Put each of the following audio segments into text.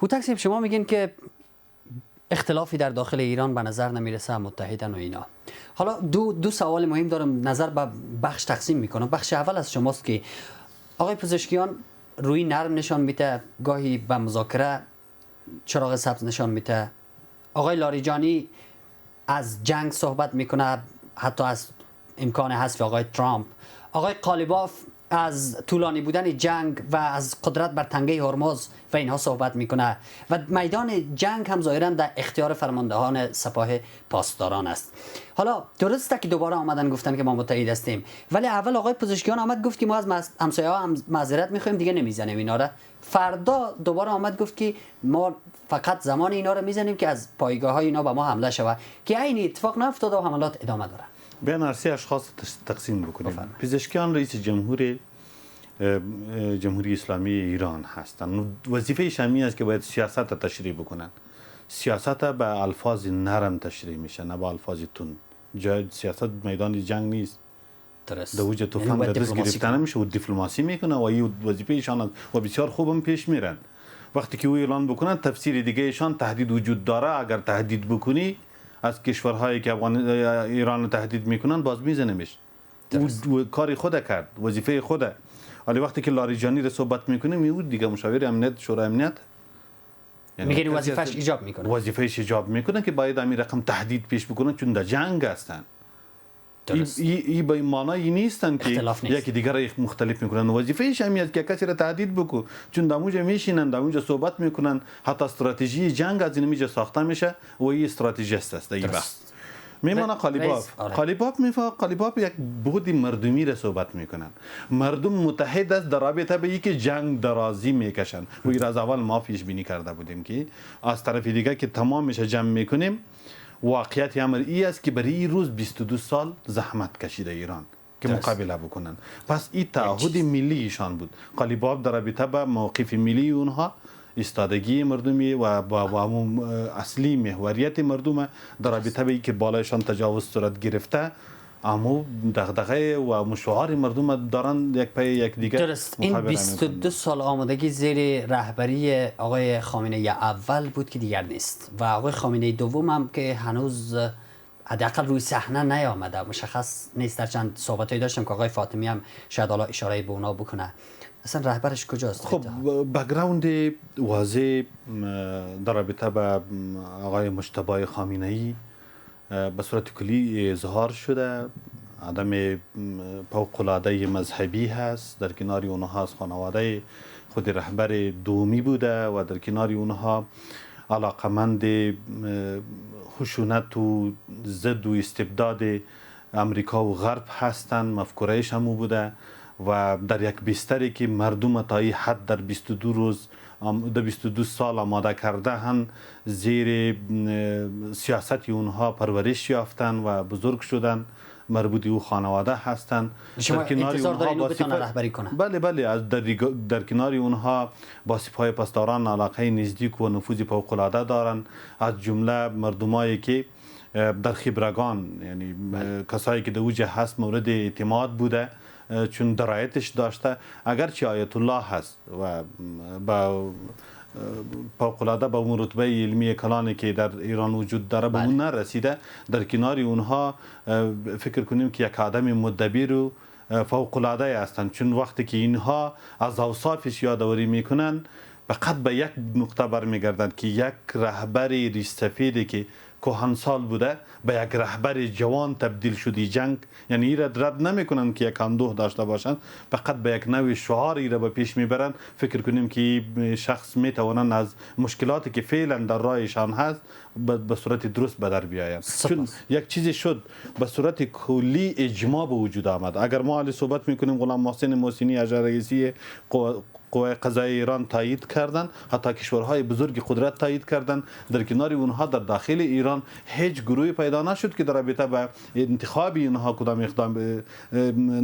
هوتک صاحب، شما میگین که اختلافی در داخل ایران به نظر نمیرسه، متحدن و اینا. حالا دو سوال مهم دارم، نظر به بخش تقسیم میکنم. بخش اول از شماست که آقای پزشکیان روی نرم نشان میده، گاهی به مذاکره چراغ سبز نشان میده. آقای لاریجانی از جنگ صحبت میکنه، حتی از امکان حذف آقای ترامپ. آقای قالیباف از طولانی بودن جنگ و از قدرت بر تنگه هرمز و اینها صحبت میکنه و میدان جنگ هم ظاهرا در اختیار فرماندهان سپاه پاسداران است. حالا درسته که دوباره آمدن گفتن که ما متحد هستیم، ولی اول آقای پزشکیان آمد گفت که ما از همسایه‌ها هم معذرت میخوایم، دیگه نمیزنیم اینا را. فردا دوباره آمد گفت که ما فقط زمان اینا رو میزنیم که از پایگاه‌های اینا به ما حمله شود، که این اتفاق نیفتاده و حملات ادامه داره. بیان ارسی اشخاص تقسیم بکنیم. پزشکیان رئیس جمهوری اسلامی ایران هستند. وظیفه شمی است که باید سیاست را تشریح بکنن. سیاست به الفاظ نرم تشریح میشه، نه با الفاظ تند. سیاست میدان جنگ نیست. درست. در وجه تفنگ در دست گرفتن نمیشه و دیپلماسی میکنه و این وظیفه ایشان است و بسیار خوبم پیش میرن. وقتی که او اعلان بکنن تفسیر دیگه ایشان تهدید وجود داره، اگر تهدید بکنی از کشورهایی که ایران تهدید میکنن باز میزنیمش. او کاری خود کرد، وظیفه خوده. ولی وقتی که لاریجانی رو صحبت میکنیم او دیگه مشاور امنیت شورای امنیت، یعنی میگن وظیفه‌اش ایجاب میکنه. وظیفه‌اش ایجاب میکنه که باید همین رقم تهدید پیش بکنه، چون در جنگ هستن. این به معنی نیستن که یکی دیگر مختلف میکنن. وظیفه‌اش همین است که کسی را تهدید بکنه، چون دموجه میشینن، دموجه صحبت میکنن، حتی استراتژی جنگ از این میجه ساخته میشه و این استراتژیست است در این بحث. میمونه قالیباف یک بود مردمی را صحبت میکنن. مردم متحد است در رابطه به اینکه جنگ درازی میکشن و این از اول ما پیش بینی کرده بودیم که از طرف دیگه که تمامش جمع میکنیم. واقعیت امر ای است که برای این روز 22 سال زحمت کشیده ایران که مقابله بکنن. پس این تعهد ملی ایشان بود. قالیباف در رابطه به موقف ملی اونها، ایستادگی مردمی و با اصلی محوریت مردم در رابطه به اینکه بالایشان تجاوز صورت گرفته، اما دغدغه و مشاعر مردم دارن یک پای یک دیگه. درست. این 22 سال آمادگی زیر رهبری آقای خامنه‌ای اول بود که دیگر نیست و آقای خامنه‌ای دوم هم که هنوز حداقل روی صحنه نیامده، مشخص نیست. در چند صحبتایی داشتم که آقای فاطمی هم شاید حالا اشاره به اونا بکنه. اصلا رهبرش کجاست؟ خب بک‌گراند واضح در رابطه با آقای مجتبی خامنه‌ای به صورت کلی اظهار شده. آدم فوق‌العاده مذهبی هست، در کنار اونها از خانواده خود رهبر دومی بوده و در کنار اونها علاقمند خشونت و ضد و استبداد امریکا و غرب هستند. مفکورهش هم بوده و در یک بستری که مردم تا این حد در 22 روز در 22 سال آماده کرده هم زیر سیاست اونها پرورش یافتن و بزرگ شدن، مربوط او خانواده هستند. شما انتظار دارین او بتونه رهبری کنه؟ بله از در کنار اونها با سپاه پاسداران علاقه نزدیک و نفوذ فوق‌العاده دارند، از جمله مردمایی که در خبرگان، یعنی کسایی که در اوج هست مورد اعتماد بوده، چون درایتش داشته. اگرچه آیت الله هست و با فوق‌العاده با اون رتبه علمی کلانی که در ایران وجود داره به اون نرسیده، در کنار اونها فکر کنیم که یک آدم مدبر و فوق‌العاده هستند، چون وقتی که اینها از اوصافش یادآوری میکنن فقط به یک نقطه برمیگردند که یک رهبر ریش سفیدی که کهنسال بوده به یک رهبر جوان تبدیل شدی جنگ، یعنی این رد نمیکنن که یک اندوه داشته باشند، فقط به یک نوع شعار را به پیش میبرن. فکر کنیم که شخص میتوانند از مشکلاتی که فعلا در راهشان هست به صورت درست به در بیاین، چون یک چیزی شد به صورت کلی اجماع به وجود آمد. اگر ما حالی صحبت میکنیم غلام محسن محسنی اجر رئیسی قوای قضایی ایران تایید کردن، حتی کشورهای بزرگ قدرت تایید کردن. در کنار اونها در داخل ایران هیچ گروهی پیدا نشد که در رابطه به انتخاب اینها کدام اقدام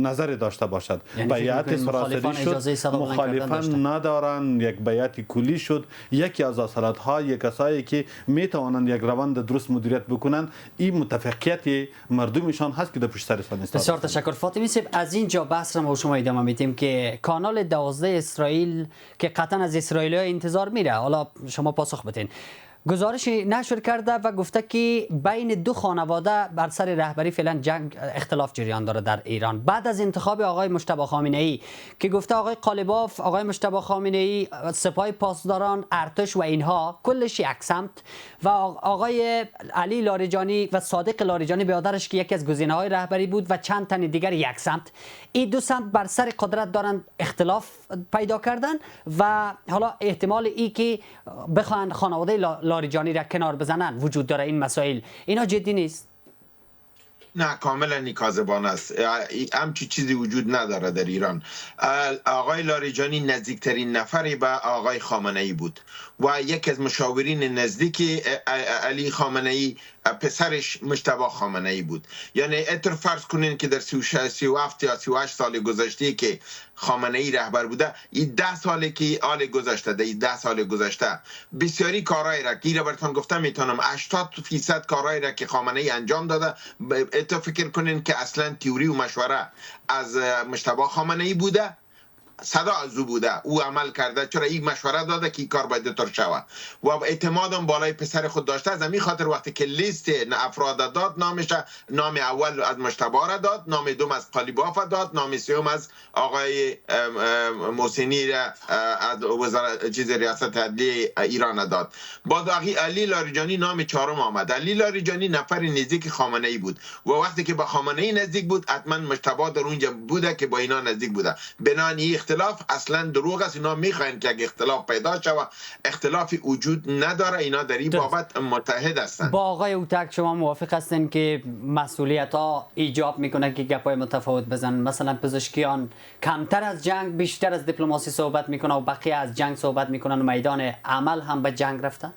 نظر داشته باشد. بیعت سراسری شد، مخالفان ندارن، یک بیعت کلی شد. یکی از اصالت ها یک کسایی که میتوانند یک روند درست مدیریت بکنن، این متفقیت مردمشان هست که در پشت سر ایستاده. بسیار تشکر فاطمی صاحب. از اینجا بحث رو ما شما ادامه میدیم که کانال 12 اسرائیل اسرائیل که قطعا از اسرائیلی‌ها انتظار میره. حالا شما پاسخ بدین. گزارش نشر کرده و گفته که بین دو خانواده بر سر رهبری فعلا جنگ اختلاف جریان داره در ایران. بعد از انتخاب آقای مجتبی خامنه‌ای که گفته آقای قالیباف، آقای مجتبی خامنه‌ای، سپاه پاسداران، ارتش و اینها کلش یک سمت و آقای علی لاریجانی و صادق لاریجانی برادرش که یکی از گزینه‌های رهبری بود و چند تن دیگر یک سمت، این دو سمت بر سر قدرت دارن اختلاف پیدا کردن و حالا احتمال ای که بخوان خانواده لاریجانی را کنار بزنن وجود داره. این مسائل اینا جدی نیست؟ نه، کاملا کاذبانه است. همچی چیزی وجود نداره در ایران. آقای لاریجانی نزدیکترین نفری به آقای خامنه‌ای بود و یکی از مشاورین نزدیک علی خامنه‌ای پسرش مجتبی خامنه‌ای بود. یعنی اتر فرض کنین که در 37 یا 38 سال گذشته که خامنه‌ای رهبر بوده، این 10 ساله که آل گذشته، در 10 سال گذشته بسیاری کارهای را که براتون گفتم میتونم 80% کارهای را که خامنه‌ای انجام داده، اتر فکر کنین که اصلا تئوری و مشوره از مجتبی خامنه‌ای بوده، صدا از او بوده، او عمل کرده، چرا این مشوره داده که این کار باید طور شود و اعتمادم بالای پسر خود داشته. از همین خاطر وقتی که لیست افراد داد، نام اول از مجتبی را داد، نام دوم از قالیباف داد، نام سوم از آقای محسنی را از وزارت ریاست عدلیه ایران داد. بعد علی لاریجانی نام چهارم آمد. علی لاریجانی نفر نزدیک خامنه‌ای بود و وقتی که با خامنه‌ای نزدیک بود حتما مجتبی در اونجا بوده که با اینا نزدیک بوده. بنابراین اختلاف اصلا دروغ است. اینا میخواین که اگه اختلاف پیدا شود، اختلافی وجود نداره. اینا در این بابت متحد هستند. با آقای اوتک شما موافق هستین که مسئولیت ها ایجاب میکنه که گپای متفاوت بزنن؟ مثلا پزشکیان کمتر از جنگ بیشتر از دیپلماسی صحبت میکنه و بقیه از جنگ صحبت میکنن و میدان عمل هم به جنگ رفتن.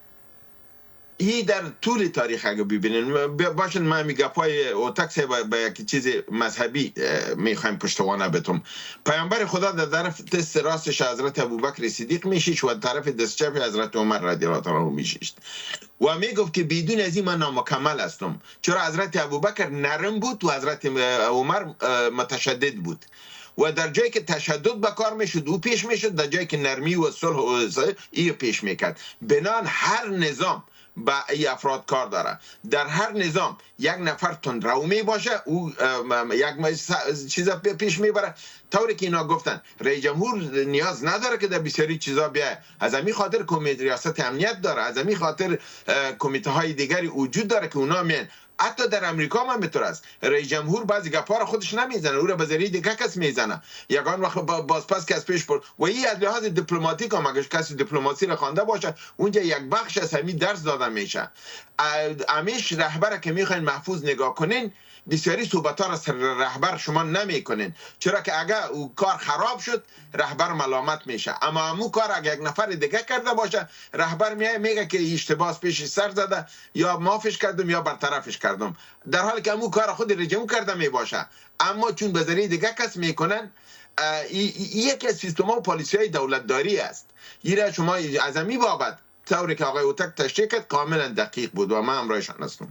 این در طول تاریخ اگه ببینین باشن، من میگم پای اوتکس با یک چیز مذهبی میخوایم پشتوانه بتم. پیامبر خدا در طرف دست راستش حضرت ابوبکر صدیق میشیش و در طرف دست چپ حضرت عمر رضی الله عنه میشیش و میگفت که بدون از این من نامکمل هستم، چرا حضرت ابوبکر نرم بود و حضرت عمر متشدد بود و در جایی که تشدد به کار میشد او پیش میشد، در جایی که نرمی و صلح و ای پیش میکرد. بنان هر نظام با ای افراد کار داره. در هر نظام یک نفر تندرو می باشه، او یک چیز پیش میبره. طوری که اینا گفتن رئیس جمهور نیاز نداره که در بسیاری چیزا بیاید. از همین خاطر کمیته ریاست امنیت داره، از همین خاطر کمیته های دیگری وجود داره که اونا میان. حتی در امریکا هم همینطور است. رئیس جمهور بعضی گپا را خودش نمیزنه، او را به ذریعه دیگه کس میزنه. یگان وقت بازپس که از پیش برد و این از لحاظ دیپلماتیک هم اگه کسی دیپلماسی را خوانده باشه، اونجا یک بخش از همین درس داده میشه. همیش رهبر که میخواین محفوظ نگاه کنین، بسیاری صحبت ها را سر رهبر شما نمی کنین، چرا که اگر او کار خراب شد رهبر ملامت میشه. اما همون کار اگر یک نفر دیگه کرده باشه، رهبر میگه که اشتباه پیش سر زده، یا معافش کردم یا برطرفش کردم، در حالی که همون کار خود رجوع کرده می باشه. اما چون به ذریعه دیگه کس میکنن، یکی از سیستم ها و پالیسی های دولتداری است. یه شما از همین بابت طوری که آقای اوتک تشریح کرد کاملا دقیق بود و من همراهشان هستم.